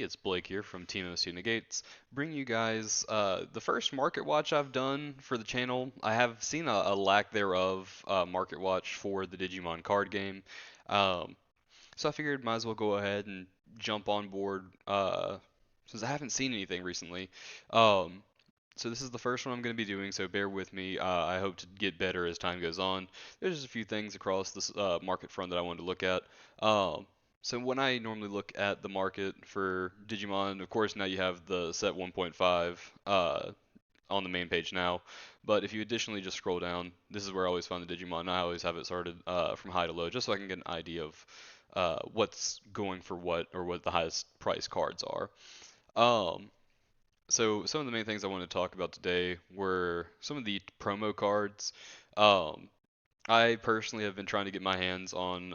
it's Blake here from Team MST Negates, bringing you guys the first market watch I've done for the channel. I have seen a lack thereof market watch for the Digimon card game, um, so I figured might as well go ahead and jump on board since I haven't seen anything recently. Um, so this is the first one I'm going to be doing, so bear with me. I hope to get better as time goes on. There's just a few things across this market front that I wanted to look at. Um, so when I normally look at the market for Digimon, of course now you have the set 1.5 on the main page now. But if you additionally just scroll down, this is where I always find the Digimon. I always have it sorted from high to low, just so I can get an idea of what's going for what or what the highest price cards are. Um, so some of the main things I wanted to talk about today were some of the promo cards. Um, I personally have been trying to get my hands on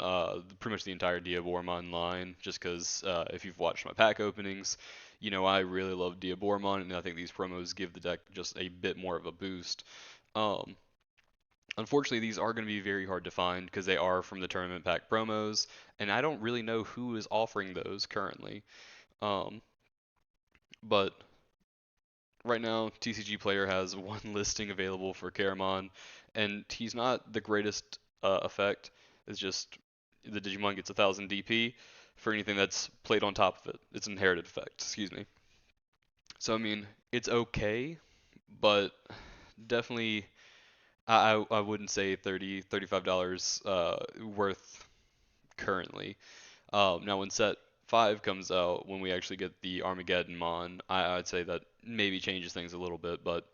pretty much the entire Diaboremon line, just because if you've watched my pack openings, you know I really love Diaboremon, and I think these promos give the deck just a bit more of a boost. Um, Unfortunately, these are going to be very hard to find because they are from the tournament pack promos, and I don't really know who is offering those currently. Um, but right now, TCGplayer has one listing available for Caramon, and he's not the greatest effect. It's just the Digimon gets 1,000 DP for anything that's played on top of it. It's an inherited effect, excuse me. So, I mean, it's okay, but definitely I wouldn't say $35 worth currently. Now, when set 5 comes out, when we actually get the Armageddon Mon, I'd say that maybe changes things a little bit, but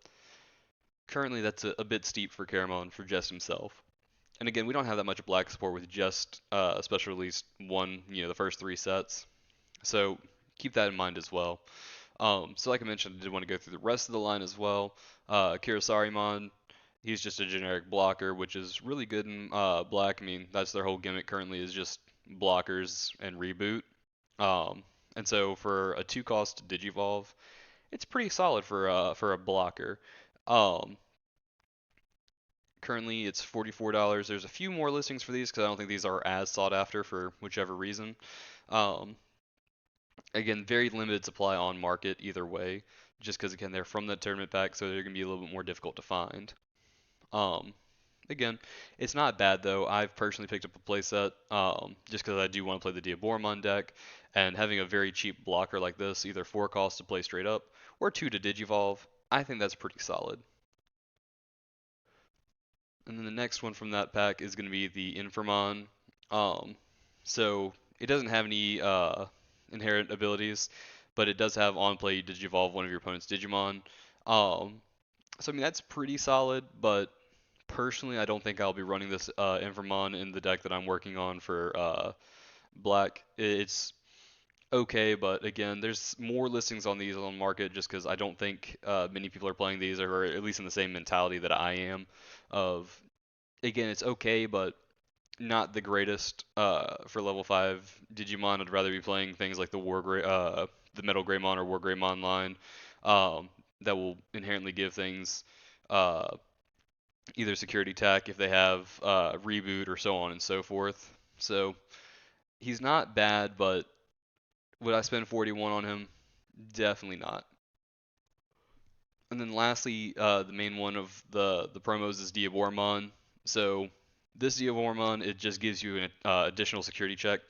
currently that's a bit steep for Caramon for just himself. And again, we don't have that much black support with just special release 1, the first 3 sets. So keep that in mind as well. So like I mentioned, I did want to go through the rest of the line as well. Sariman, he's just a generic blocker, which is really good in black. I mean, that's their whole gimmick currently is just blockers and reboot. Um, and so for a 2 cost Digivolve, it's pretty solid for a blocker. Um, Currently it's $44. There's a few more listings for these because I don't think these are as sought after for whichever reason. Um, Again, very limited supply on market either way, just because again they're from the tournament pack, so they're gonna be a little bit more difficult to find. Um, Again, it's not bad though. I've personally picked up a playset just because I do want to play the Diaboremon deck, and having a very cheap blocker like this, either 4 cost to play straight up or 2 to Digivolve, I think that's pretty solid. And then the next one from that pack is going to be the Invermont. Um, so it doesn't have any inherent abilities, but it does have on play you digivolve one of your opponent's Digimon. Um, so I mean that's pretty solid, but personally I don't think I'll be running this Invermont in the deck that I'm working on for black. It's okay, but again, there's more listings on these on market just because I don't think many people are playing these, or at least in the same mentality that I am. Of again, it's okay, but not the greatest for level 5 Digimon. I'd rather be playing things like the Metal Greymon or War Greymon line um, that will inherently give things uh, either security tech if they have reboot or so on and so forth. So he's not bad, but would I spend 41 on him? Definitely not. And then lastly, the main one of the promos is Diaboremon. So this Diaboremon, it just gives you an additional security check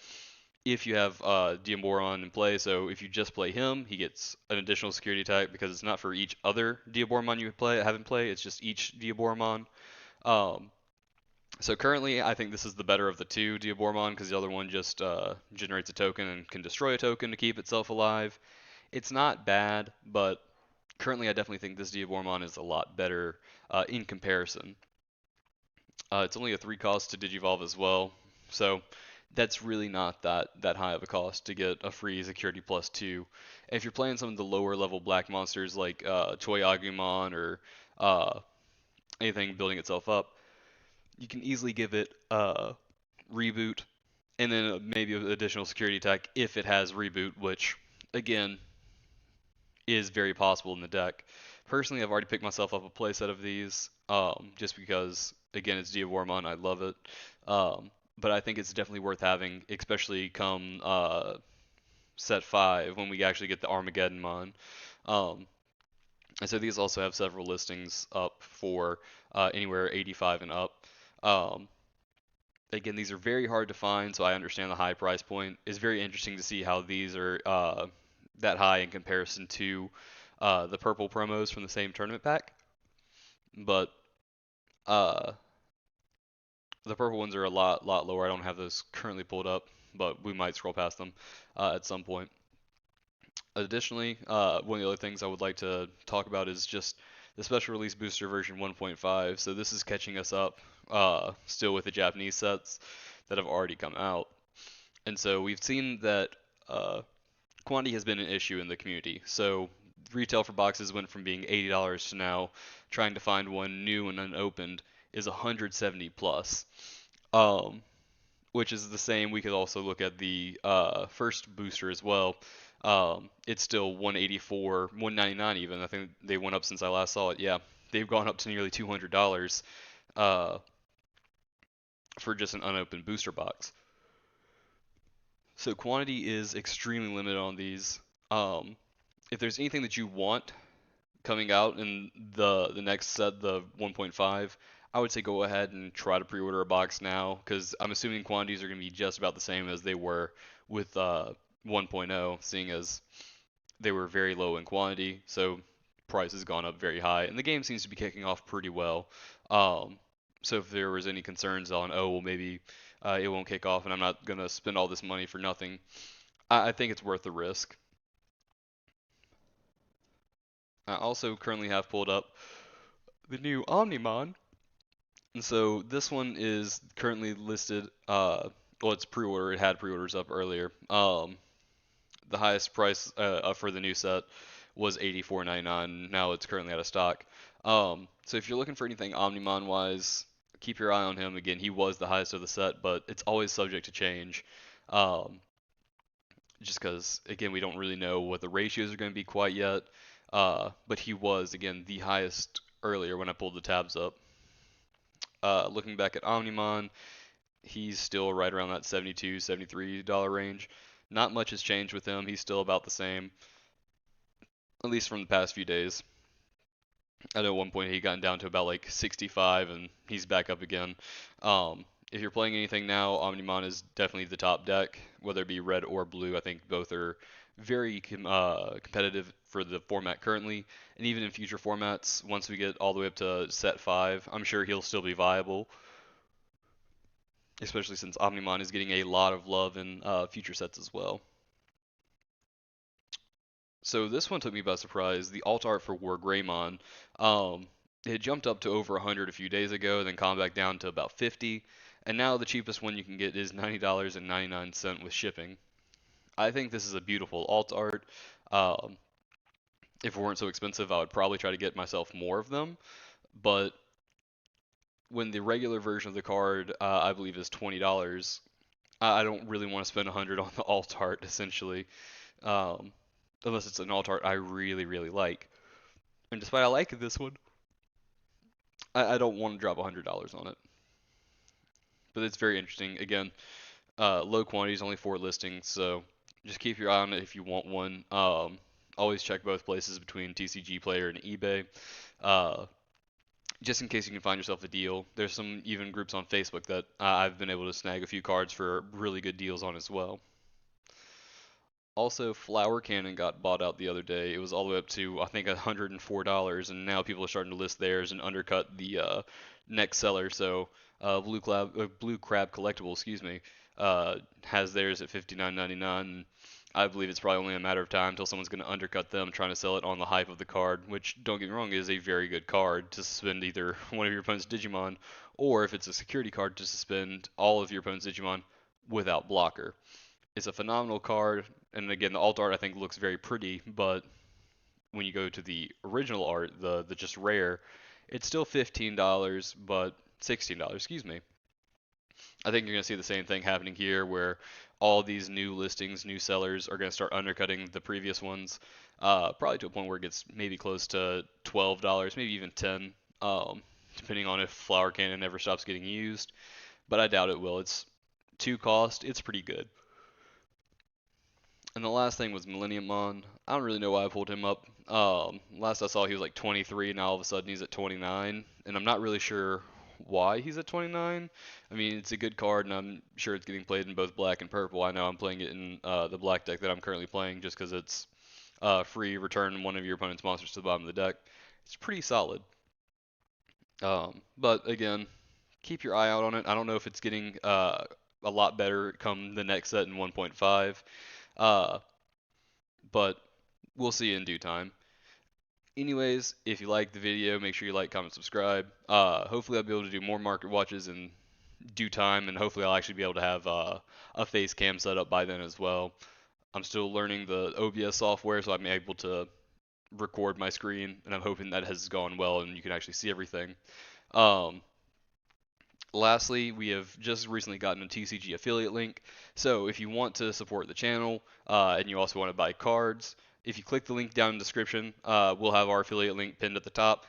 if you have Diaboremon in play. So if you just play him, he gets an additional security type because it's not for each other Diaboremon you have in play. It's just each Diaboremon. Um, so currently, I think this is the better of the two Diaboremon because the other one just generates a token and can destroy a token to keep itself alive. It's not bad, but currently I definitely think this Diaboremon is a lot better in comparison. It's only a 3 cost to Digivolve as well, so that's really not that high of a cost to get a free security plus 2. If you're playing some of the lower level black monsters like Toy Agumon or uh, anything building itself up, you can easily give it reboot and then maybe an additional security attack if it has reboot, which again is very possible in the deck. Personally, I've already picked myself up a playset of these, just because, again, it's Diaboremon, I love it. But I think it's definitely worth having, especially come set 5 when we actually get the Armageddonmon. Um, and so these also have several listings up for anywhere 85 and up. Um, Again, these are very hard to find, so I understand the high price point. It's very interesting to see how these are that high in comparison to the purple promos from the same tournament pack. But uh, the purple ones are a lot lower. I don't have those currently pulled up, but we might scroll past them at some point. Additionally, one of the other things I would like to talk about is just the special release booster version 1.5. So this is catching us up still with the Japanese sets that have already come out. And so we've seen that quantity has been an issue in the community. So retail for boxes went from being $80 to now trying to find one new and unopened is 170 plus. Um, which is the same. We could also look at the first booster as well. It's still 184, 199 even. I think they went up since I last saw it. Yeah, they've gone up to nearly $200 uh, for just an unopened booster box. So quantity is extremely limited on these. Um, if there's anything that you want coming out in the next set, the 1.5, I would say go ahead and try to pre-order a box now because I'm assuming quantities are going to be just about the same as they were with 1.0, seeing as they were very low in quantity, so price has gone up very high, and the game seems to be kicking off pretty well. Um, so if there was any concerns on, oh well, maybe it won't kick off, and I'm not gonna spend all this money for nothing, I think it's worth the risk. I also currently have pulled up the new Omnimon. And so this one is currently listed. Well, it's pre-order. It had pre-orders up earlier. The highest price for the new set was $84.99. Now it's currently out of stock. So if you're looking for anything Omnimon wise, keep your eye on him. Again, he was the highest of the set, but it's always subject to change. Um, just because again, we don't really know what the ratios are going to be quite yet. But he was again the highest earlier when I pulled the tabs up. Looking back at Omnimon, he's still right around that $72, $73 range. Not much has changed with him. He's still about the same, at least from the past few days. I know at one point he gotten down to about like 65, and he's back up again. If you're playing anything now, Omnimon is definitely the top deck, whether it be red or blue. I think both are very competitive for the format currently, and even in future formats, once we get all the way up to set 5, I'm sure he'll still be viable, especially since Omnimon is getting a lot of love in future sets as well. So this one took me by surprise. The alt art for War Greymon, it jumped up to over 100 a few days ago, then calmed back down to about 50, and now the cheapest one you can get is $90.99 with shipping. I think this is a beautiful alt art. Um, if it weren't so expensive, I would probably try to get myself more of them. But when the regular version of the card, I believe, is $20, I don't really want to spend 100 on the alt art essentially, um, unless it's an alt art I really like. And despite I like this one, I don't want to drop $100 on it. But it's very interesting. Again, low quantities, only 4 listings, so just keep your eye on it if you want one. Always check both places between TCGplayer and eBay. Uh, just in case you can find yourself a deal. There's some even groups on Facebook that I've been able to snag a few cards for really good deals on as well. Also, Flower Cannon got bought out the other day. It was all the way up to I think $104, and now people are starting to list theirs and undercut the next seller. So Blue Crab Collectible, excuse me, has theirs at $59.99. I believe it's probably only a matter of time until someone's going to undercut them trying to sell it on the hype of the card, which, don't get me wrong, is a very good card to suspend either one of your opponent's Digimon, or if it's a security card, to suspend all of your opponent's Digimon without blocker. It's a phenomenal card, and again, the alt art I think looks very pretty, but when you go to the original art, the just rare, it's still $15, but $16, excuse me. I think you're going to see the same thing happening here where all these new listings, new sellers are going to start undercutting the previous ones, probably to a point where it gets maybe close to $12, maybe even 10, depending on if Flower Cannon ever stops getting used. But I doubt it will. It's 2 cost, it's pretty good. And the last thing was Millennium. I don't really know why I pulled him up. Last I saw, he was like 23. Now all of a sudden he's at 29, and I'm not really sure why he's at 29. I mean, it's a good card, and I'm sure it's getting played in both black and purple. I know I'm playing it in the black deck that I'm currently playing, just because it's free. Return one of your opponent's monsters to the bottom of the deck. It's pretty solid. But again, keep your eye out on it. I don't know if it's getting a lot better come the next set in 1.5. Uh, but we'll see in due time. Anyways, if you like the video, make sure you like, comment, subscribe. Hopefully I'll be able to do more market watches in due time, and hopefully I'll actually be able to have a face cam set up by then as well. I'm still learning the OBS software, so I'm able to record my screen, and I'm hoping that has gone well and you can actually see everything. Um, Lastly, we have just recently gotten a TCG affiliate link. So if you want to support the channel and you also want to buy cards, if you click the link down in the description, we'll have our affiliate link pinned at the top.